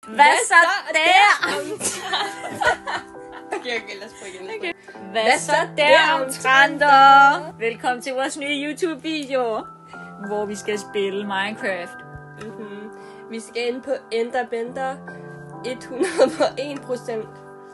Hvad så der? Okay, lad os prøve igen. Okay. Hvad så der omtrenter? Velkommen til vores nye YouTube-video, hvor vi skal spille Minecraft. Vi skal ind på Enderbender 101%.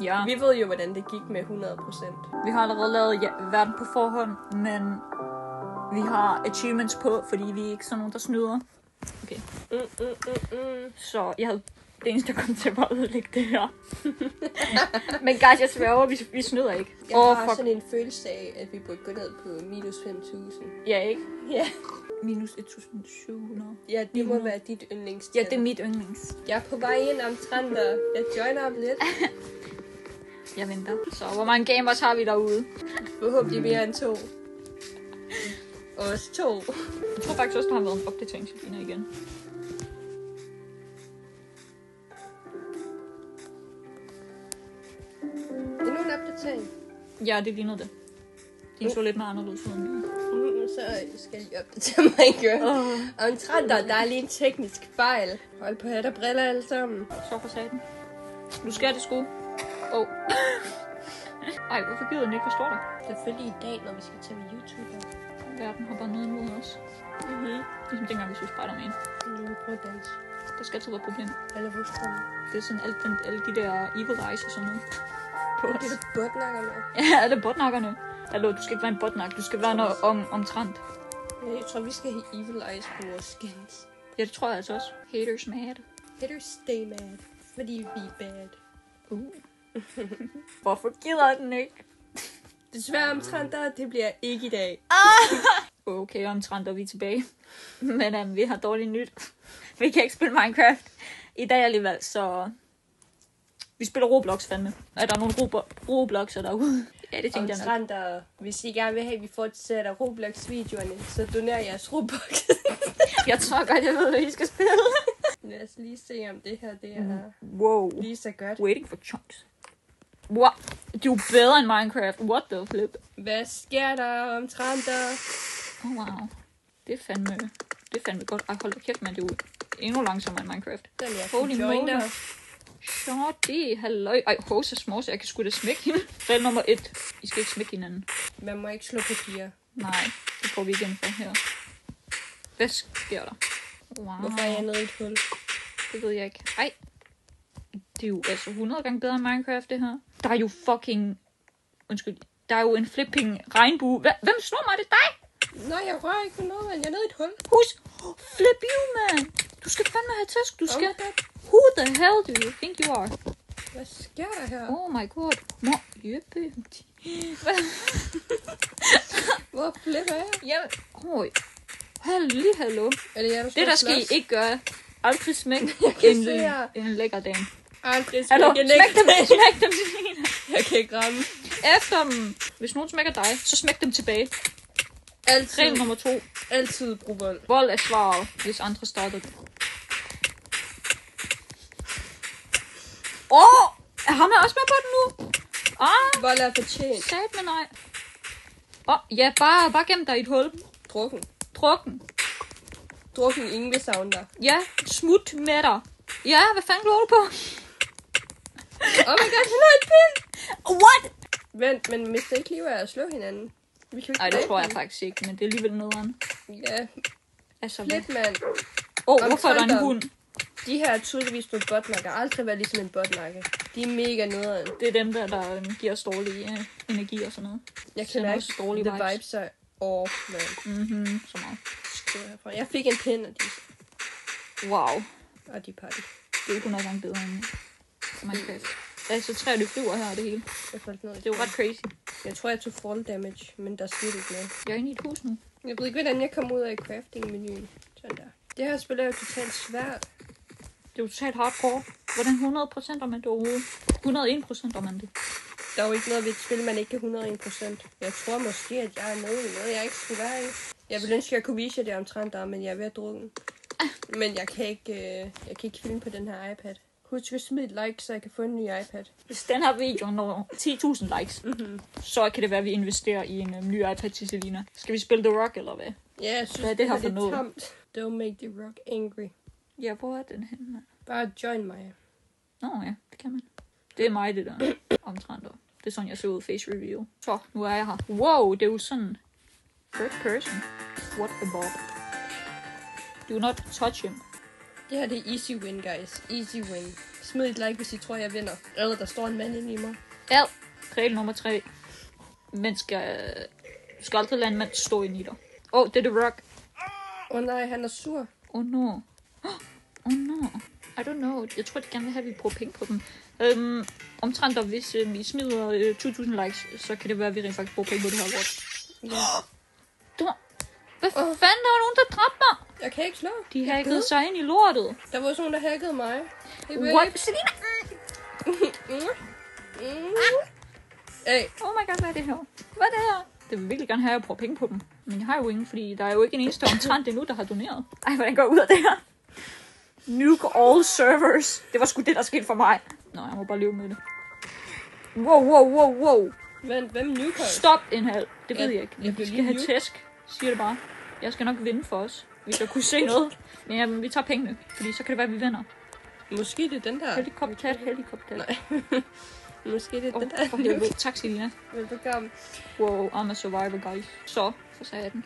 Ja, Vi ved jo, hvordan det gik med 100%. vi har allerede lavet verden på forhånd, men vi har achievements på, fordi vi er ikke sådan nogen, der snyder. Okay. Så jeg havde det eneste, der kom til at ødelægge det her. Men guys, jeg sværger, vi snyder ikke. Jeg har sådan en følelse af, at vi burde gå ned på minus 5.000. Ja, ikke? Ja. Minus 1.700. Ja, det må være dit yndlingstal. Ja, det er mit yndlings. Jeg er på vej ind omtrenter. Jeg joiner op lidt. Jeg venter. Så hvor mange gamers har vi derude? Forhåbentlig mere end 2. Os 2. Jeg tror faktisk også, der har været en opdatering til Dina igen. Det er nu en opdatering. Ja, det lignede det. De så lidt mere anderledes ud end mine. Så skal jeg opdatere Minecraft. Omtrenter, der er lige en teknisk fejl. Hold på hat og briller alle sammen. Så for satan. Du skal det sgu. Ej, hvorfor gider den ikke forstå dig? Selvfølgelig i dag, når vi skal til YouTube. Verden har bare noget imod os. Ligesom dengang vi så Spider-Man. Nu vil prøve at danse. Der skal altid være problemer. Eller hvorfor? Det er sådan alle de der evil eyes og sådan noget. På Det er det botnakkerne. Ja, er det botnakkerne? Hallo, du skal ikke være en botnak. Du skal være noget omtrent. Jeg tror, vi skal have evil eyes på vores skins. Ja, det tror jeg altså også. Haters mad. Haters stay mad. Fordi vi er bad. Hvorfor gider den ikke? Desværre omtrenter, det bliver ikke i dag. Okay, omtrent er vi tilbage. Men vi har dårligt nyt. Vi kan ikke spille Minecraft i dag alligevel, så... Vi spiller Roblox fandme. Er der nogle Robloxer derude? Ja, det tænkte jeg nok. Omtrenter, hvis I gerne vil have, at vi fortsætter Roblox-videoerne, så doner jeres Roblox. Jeg tror godt, jeg ved, hvad I skal spille. Lad os lige se, om det her det er Wow. lige så godt. Waiting for chunks. Wow. Du er bedre end Minecraft. What the flip? Hvad sker der omtrenter? Oh, wow. Det er fandme godt. Ej, hold da kæft, man. Det er jo endnu langsommere end Minecraft. Den jeg Holy joiner. moly. Shorty, halløj. Ej, hose små, så jeg kan sgu da smække hende. Regel nummer 1. I skal ikke smække hinanden. Man må ikke slå papir. Nej, det får vi igen for her. Hvad sker der? Wow. Hvorfor er jeg nede i et hul? Det ved jeg ikke. Ej. Det er jo altså 100 gange bedre end Minecraft, det her. Der er jo fucking... Undskyld. Der er jo en flipping regnbue. Hvem slår mig? Det er dig? Nej, jeg rører ikke på noget, men jeg er nede i et hul. Flip you, man. Du skal fandme have tæsk. Du skal... Oh Who the hell do you think you are? hvad sker der her? Oh my god. Jeppe. Hvor flipper jeg? Jamen. Hallo. Er det jer, der Det der skal I slås? ikke gøre. Aldrig smæk kan se jer. en lækker dame. Aldrig Hallo, smæk smæk dem til hende. Jeg kan ikke ramme. Efter dem, hvis nogen smækker dig, så smæk dem tilbage. Altid, Regel nummer 2. altid brug vold. Vold er svaret, hvis andre starter det. Ham er også med på den nu. Vold er fortjent. Sat med nej. Ja, bare gem dig i et hul. Drukken. Drukken. Ingen vil savne dig. Ja, smut med dig. Ja, hvad fanden glor du på? Oh my god, han har en pind! What? Vent, men hvis det ikke lige er at slå hinanden. Vi kan jo ikke Nej, det dræbe tror jeg dem. faktisk ikke, men det er alligevel nederen. Ja, Altså, lidt mand. hvorfor er der en hund? De her er tydeligvis nogle botnakker. Aldrig været ligesom en botnakke. De er mega nederen. Det er dem der giver os dårlig energi og sådan noget. Jeg kan Sender mærke, også dårlige the vibes er off, mand. Så meget. Skriver herfra. Jeg fik en pind, Wow. og de party. Det er jo 100 gange bedre end Minecraft. Altså 3 flyver her og det hele. Jeg faldt ned. Det er jo ret crazy. Jeg tror, jeg tog fall damage, men der skete ikke noget. Jeg er inde i et hus nu. Jeg ved ikke, hvordan jeg kom ud af crafting-menuen. Sådan der. Det her spil er jo totalt svært. Det er jo totalt hardcore. Hvordan 100% om man det overhovedet? 101% om man det. Der er jo ikke noget ved et spil, man ikke kan 101%. Jeg tror måske, at jeg er med i noget, jeg ikke skulle være i. Jeg vil ønske, at jeg kunne vise jer det omtrent der, men jeg er ved at drukke. Men jeg kan ikke filme på den her iPad. Husk at smide et like, så jeg kan få en ny iPad. Hvis den her video når 10.000 likes, så kan det være, at vi investerer i en ny iPad til Selina. Skal vi spille The Rock, eller hvad? Ja, jeg synes, hvad er det her for lidt noget? tomt. Don't make the rock angry. Ja, hvor er den henne? Bare join mig. Nå ja, det kan man. Det er mig, det der. Omtrent. Det er sådan, jeg ser ud face reveal. Så, nu er jeg her. Wow, det er jo sådan... Third person. What a bob. Do not touch him. Det her, det er easy win, guys. Easy win. Smid et like, hvis I tror, jeg vinder. Eller der står en mand inde i mig. Ja, regel nummer 3. Du skal aldrig lade en mand stå ind i dig. Det er The Rock. Nej, han er sur. No. No. I don't know. Jeg tror, de gerne vil have, at vi bruger penge på dem. Omtrent, og hvis vi smider 20.000 likes, så kan det være, at vi rent faktisk bruger penge på det her lort. Ja. Hvad fanden, der var nogen, der dræbte mig? Jeg kan ikke slå. De hackede sig ind i lortet. Der var sådan nogen, der hackede mig. Hey, What? Selina? Hey. Oh my god, hvad er det her? Hvad er det her? Det vil virkelig gerne have, at jeg bruger penge på dem. Men jeg har jo ingen, fordi der er jo ikke en eneste omtrent endnu, der har doneret. Ej, hvordan går jeg ud af det her? Nuke all servers. Det var sgu det, der skete for mig. Nå, jeg må bare leve med det. Wow. Hvem nuker? Stop indhold. Det ved jeg ikke. Jeg Vi skal have tæsk. Siger det bare. Jeg skal nok vinde for os. Vi skal kunne se noget. Men ja, vi tager pengene. Fordi så kan det være, at vi vinder. Måske det er den der. Helikopter. Nej. Måske det er den der. For helvede. Tak, Selina. Velbekomme. Wow, I'm a survivor, guys. Så sagde jeg den.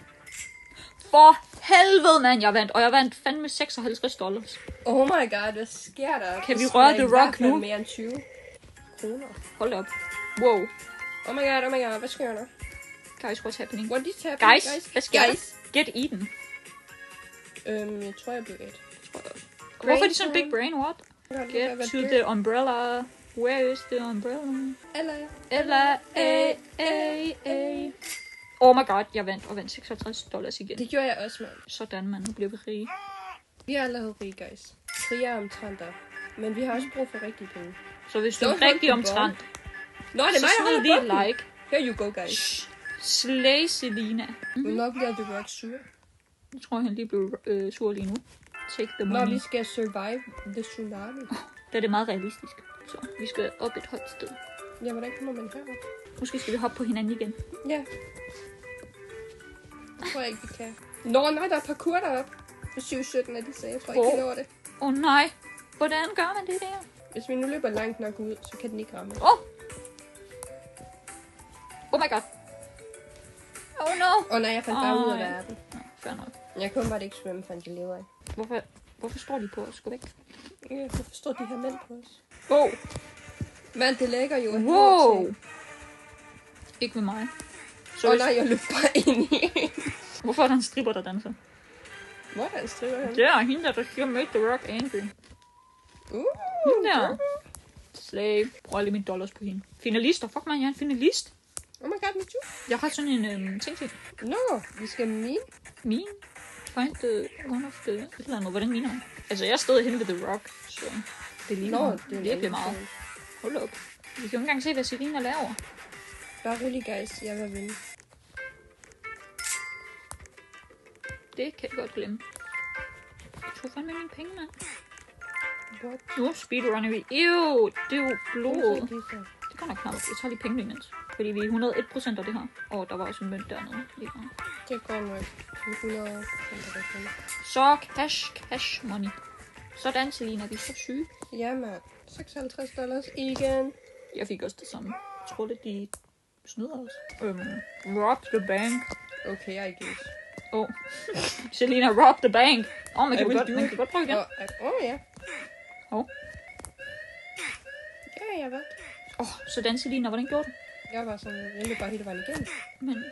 For helvede, mand, jeg vandt. Og jeg vandt fandme $56. Oh my god, hvad sker der? Kan vi røre The Rock nu? Mere end 20 kroner. Hold op. Wow. Oh my god, hvad sker der? Guys, what's happening? What is happening, Guys, hvad sker der? Get eaten. Jeg tror, jeg blev et. Hvorfor er de sådan big brain, what? Get to the umbrella. Where is the umbrella? Ella, a. Oh my god, jeg vandt $56 igen. Det gjorde jeg også, mand. Sådan, man. Nu bliver vi rige. Vi er allerede rige, guys. Rigere omtrent der. Men vi har også brug for rigtige penge. Så hvis du er rigtig omtrent, nå, det er mig, så smid lige et like. Here you go, guys. Slay Selina. Hvornår bliver The Rock sur? Jeg tror, han lige blev sur lige nu. Take the money. Når vi skal survive the tsunami. Der er det meget realistisk. Så vi skal op et højt sted. Ja, hvordan kommer man herop? Måske skal vi hoppe på hinanden igen. Ja. Jeg tror ikke, vi kan. Nå, nej, der er parkour deroppe. For 7-17 af de sagde. Jeg tror ikke, vi når det. Nej. Hvordan gør man det der? Hvis vi nu løber langt nok ud, så kan den ikke ramme. Oh my god. Oh no. Nej, jeg fandt bare ud af verden. Fair nok. Jeg kunne bare ikke svømme, fandt jeg lever af. Hvorfor står de på os? Gå væk. Jeg forstår de her mænd på os. Wow. Men det lægger jo wow. Ikke med mig. Nej, jeg løb bare ind i. Hvorfor er der en stripper, der danser? Hvor er der en stripper her? Det er hende, der siger Make the Rock angry. Hende der. Slave. Prøv lige mine dollars på hende. Finalister. Fuck man, jeg er en finalist. Oh my god, me too. Jeg har sådan en ting til. Vi skal mine. Find the one of the... Et eller andet. Hvordan miner man? Altså, jeg stod henne ved The Rock, så det ligner virkelig meget. Hold op. Vi kan jo ikke engang se, hvad Selina laver. Bare rolig, guys. Jeg vil vinde. Det kan jeg godt glemme. Jeg tog fandme mine penge, mand. What? Nu speedrunner vi. Ew, det er jo blod. Det går nok knap. Jeg tager lige pengene imens. Fordi vi er 101% af det her. Der var også en mønt dernede. Det går nok. 100. Så cash money. Sådan, Selina, vi er så syge. Ja, mand. $56 igen. Jeg fik også det samme. Jeg tror lidt, de snyder os. Rob the bank. Okay, I guess. Selina, rob the bank. Man kan godt prøve igen. Ja. Ja, jeg ved. Sådan, Selina, hvordan gjorde du? Jeg var sådan, jeg løb bare hele vejen igennem. Men,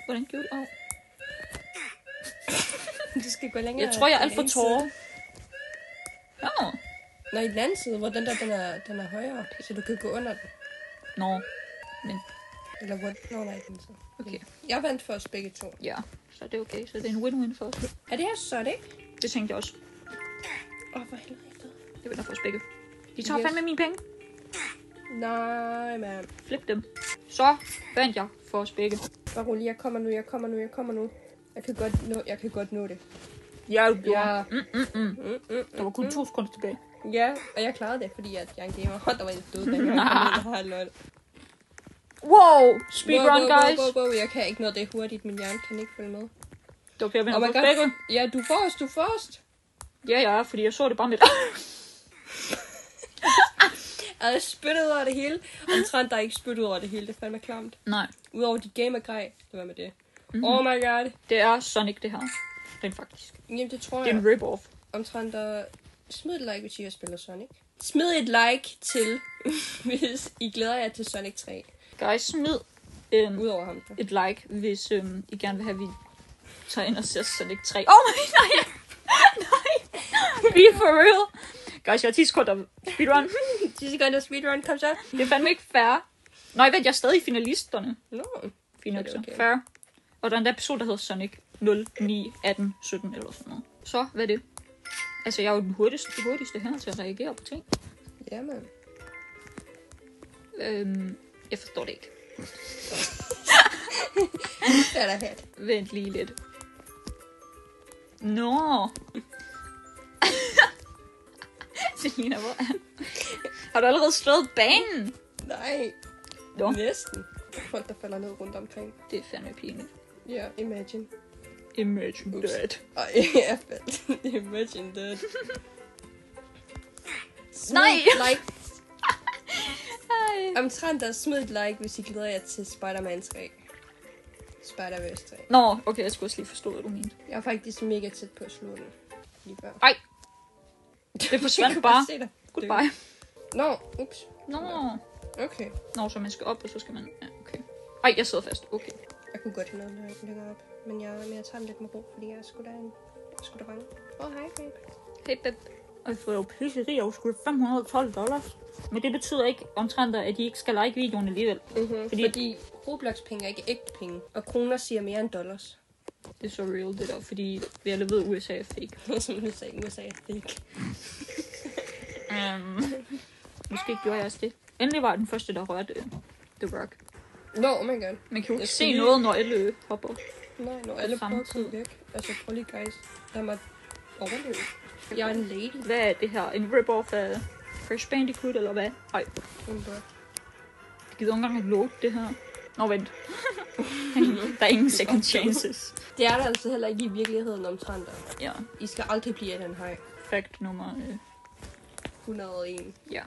hvordan gjorde du? Det skal gå længere. Jeg tror, jeg er alt for tårer. Nå, i den anden side, hvor den er højere, så du kan gå under den. Men... Eller hvor... nej, den så. Okay. Jeg vandt for os begge to. Ja, så det er okay. Så det er en win-win for os. Er det her så det? Det tænkte jeg også. For helvede. Det vinder for os begge. De tager fandme mine penge. Nej, mand. Flip dem. Så vandt jeg for os begge. Bare rolig, jeg kommer nu. Jeg kan godt nå det. Ja, du gjorde. Ja. Der var kun 2 sekunder tilbage. Ja, og jeg klarede det, fordi at jeg er en gamer. Der var en død, der wow, speedrun, guys. Wow. Jeg kan ikke nå det hurtigt, min hjerne kan ikke følge med. Det var okay, jeg vinder for os begge. Ja, du er forrest. Ja, fordi jeg så det bare med dig. Jeg havde spyttet ud over det hele. Omtrent der er ikke spyttet ud over det hele. Det er fandme klamt. Nej. Udover de gamergrej. Det var med det. Oh my god. Det er Sonic, det her. Rent faktisk. Jamen, det tror Det er jeg. en rip-off. Omtrent der... Smid et like, hvis I har spillet Sonic. Smid et like til, hvis I glæder jer til Sonic 3. Guys, smid Udover ham. et like, hvis I gerne vil have, at vi tager ind og ser Sonic 3. Nej! Nej! Be for real! Guys, jeg har 10 sekunder speedrun. 10 sekunder speedrun, kom så. Det er fandme ikke fair. Nej, vent, jeg er stadig i finalisterne. Nå. Fint nok Det så. er okay. Fair. Og der er en episode, der hedder Sonic 0, 9, 18, 17 eller sådan noget. Så, hvad er det? Altså, jeg er jo den hurtigste her til at reagere på ting. Jamen. Jeg forstår det ikke. Det er da hat. Vent lige lidt. Nå. Selina, hvor er han? Har du allerede slået banen? Nej. Nå. Næsten. Folk, der falder ned rundt omkring. Det er fandme pinligt. Ja, imagine. Imagine Ups. that. Ej, jeg faldt. Imagine that. Nej! Like. Ej. Omtrent der smid et like, hvis I glæder jer til Spider-Man 3. Spider-Verse 3. Nå, okay, jeg skulle også lige forstå, hvad du mente. Jeg er faktisk mega tæt på at slå den. Lige før. Ej. Det forsvandt Jeg kan bare. se dig. Goodbye. Nå, ups. Nå. Okay. Nå, så man skal op, og så skal man... Ja, okay. Ej, jeg sidder fast. Okay. Jeg kunne godt have noget længere op. Men jeg tager den lidt med ro, fordi jeg er sgu da bange. Hej, babe. Hey, babe. Og jeg får jo pisseri og skulle $512. Men det betyder ikke omtrent, at de ikke skal like videoen alligevel. Fordi Roblox-penge er ikke ægte penge. Og kroner siger mere end dollars. Det er så real, det der, fordi vi alle ved, at USA er fake. Som du sagde, USA er fake. Måske gjorde jeg også det. Endelig var jeg den første, der rørte The Rock. Nå, oh my god. Man kan jo ikke Jeg se skulle noget, når alle hopper. Nej, når alle prøver at komme væk. Altså, prøv lige, guys. Lad mig overleve. Jeg er en lady. Hvad er det her? En rip-off af Crash Bandicoot, eller hvad? Ej, jeg gider ikke engang at load det her. Nå, vent. Der er ingen second chances. Det er der altså heller ikke i virkeligheden omtrent. Ja, I skal aldrig blive den høj. fact nummer 101. ja.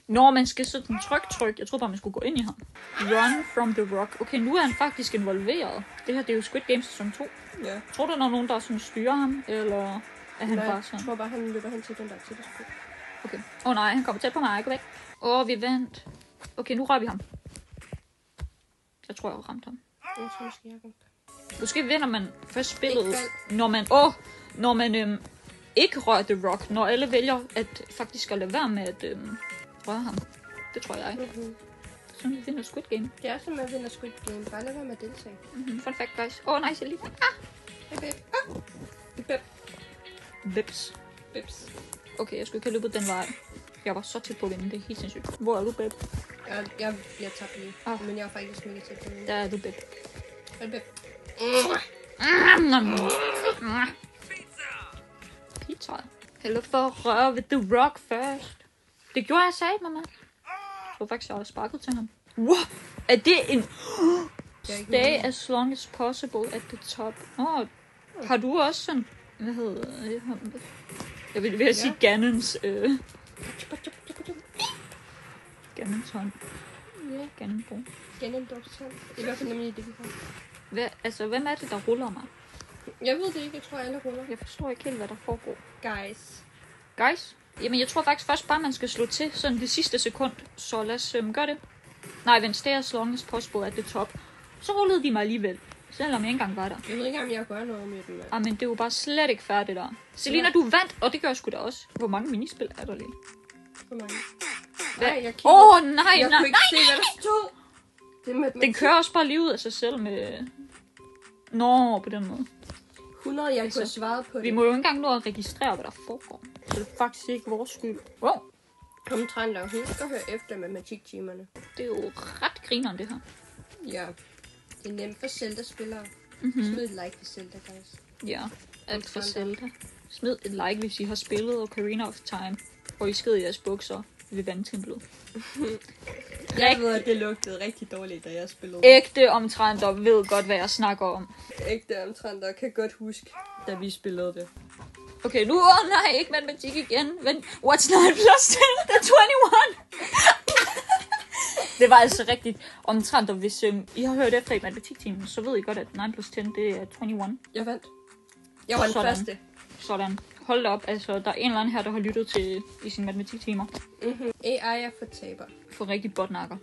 Når man skal sådan tryk. Jeg tror bare, man skulle gå ind i ham. Run from the rock. Okay, nu er han faktisk involveret. Det her, det er jo Squid Game sæson 2. Ja. Tror du, der er nogen, der sådan styrer ham? Eller er han bare sådan? Jeg tror bare, han løber hen til den der teleskop. Okay. Nej, han kommer tæt på mig. Gå væk. Vi vandt. Okay, nu rører vi ham. Jeg tror, jeg har ramt ham. Jeg tror måske, jeg kan. Måske vinder man først spillet, Ikke når man ikke rører The Rock. Når alle vælger at faktisk at lade være med at røre ham. Det tror jeg. Sådan vi vinder Squid Game. Det er som man vinder Squid Game. Bare lad være med at deltage. Fun fact, guys. Nice, jeg lige. Hey, babe. Bip. Vips. Bips. Okay, jeg skulle ikke have løbet den vej. Jeg var så tæt på at vinde. Det er helt sindssygt. Hvor er du, babe? Jeg tabte lige. Men jeg er faktisk mega tæt på. Der er du, babe. Hey, babe. Pizza. Eller for at røre ved The Rock først. Det gjorde jeg sagde, mamma. Jeg tror faktisk, jeg har sparket til ham. Wow! Er det en... Stay as long as possible at the top. Har du også sådan... Hvad hedder det? Jeg vil sige Ganons... Ganons hånd. Ja. Ganonbro. Ganondorfs-hånd. Det er i hvert fald nemlig det, vi har. Hvem er det, der ruller mig? Jeg ved det ikke. Jeg tror, alle ruller. Jeg forstår ikke helt, hvad der foregår. Guys. Jamen, jeg tror faktisk først bare, man skal slå til sådan det sidste sekund. Så lad os gøre det. Nej, vent, stay as long as possible at the top. Så rullede de mig alligevel. Selvom jeg ikke engang var der. Jeg ved ikke, om jeg gør noget med dem. Men det er jo bare slet ikke færdigt der. Selina, du vandt, og det gør jeg sgu da også. Hvor mange minispil er der lige? For mig. Nej, jeg nej. kunne ikke se, hvad der stod. Den kører også bare lige ud af sig selv med... Nå, på den måde. 100, jeg kunne have svaret på det. Vi må jo ikke engang nå at registrere, hvad der foregår. Så det er faktisk ikke vores skyld. Wow. Omtrent og husk at høre efter matematiktimerne. Det er jo ret grineren, det her. Ja. Det er nemt for Zelda-spillere. Smid et like for Zelda, guys. Ja, alt for Zelda. Smid et like, hvis I har spillet Ocarina of Time. Og I sked i jeres bukser ved vandtemplet. Jeg ved, at det lugtede rigtig dårligt, da jeg spillede. Ægte omtrenter ved godt, hvad jeg snakker om. Ægte omtrenter kan godt huske, da vi spillede det. Okay, nu, nej, ikke matematik igen. Vent, what's 9 plus 10? Det er 21. Det var altså rigtigt omtrent, og hvis I har hørt efter i matematiktimen, så ved I godt, at 9 plus 10, det er 21. Jeg vandt. Jeg var den første. Sådan. Hold da op, altså, der er en eller anden her, der har lyttet til i sine matematiktimer. AI er for taber. For rigtig botnakker.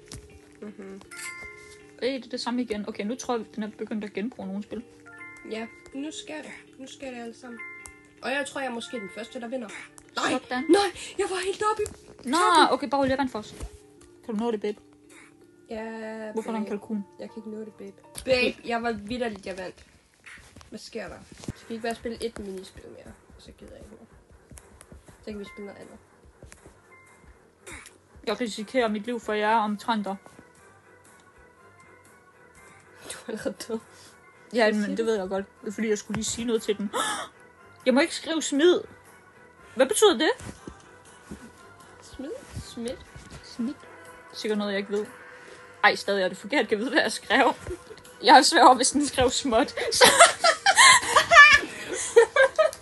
Det er det samme igen. Okay, nu tror jeg, den er begyndt at genbruge nogle spil. Ja, nu sker det. Nu sker det alle sammen. Og jeg tror, jeg er måske den første, der vinder. Sådan. Nej, jeg var helt oppe i... Nå, okay, bare hold jeg vand først. Kan du nå det, babe? Ja, Hvorfor er der en kalkun? Jeg kan ikke nå det, babe. Babe, jeg var vitterligt, jeg vandt. Hvad sker der? Skal vi ikke bare spille et minispil mere? Så gider jeg ikke mere. Så kan vi spille noget andet. Jeg risikerer mit liv for jer omtrent. Du er allerede død. Ja, men det ved jeg godt. Det er fordi, jeg skulle lige sige noget til den. Jeg må ikke skrive smid. Hvad betyder det? Smid? Sikkert noget, jeg ikke ved. Ej, stadig er det forkert. Jeg ved, hvad jeg skrev. Jeg har svært over, hvis den skrev småt.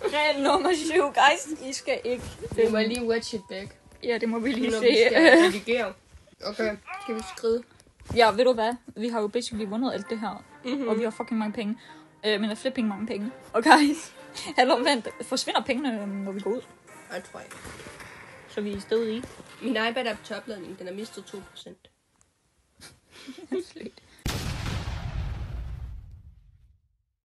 Regel nummer 7, guys. I skal ikke. Vi må lige watch it back. Ja, det må vi lige Når se. vi skal redigere. Okay, skal vi skride? Ja, ved du hvad? Vi har jo basically vundet alt det her. Og vi har fucking mange penge. Men er flipping mange penge. Og guys, hallo, vent. Forsvinder pengene, når vi går ud? Jeg tror ikke. Så vi er stadig i. Min iPad er på topladning. Den har mistet 2%. Slet.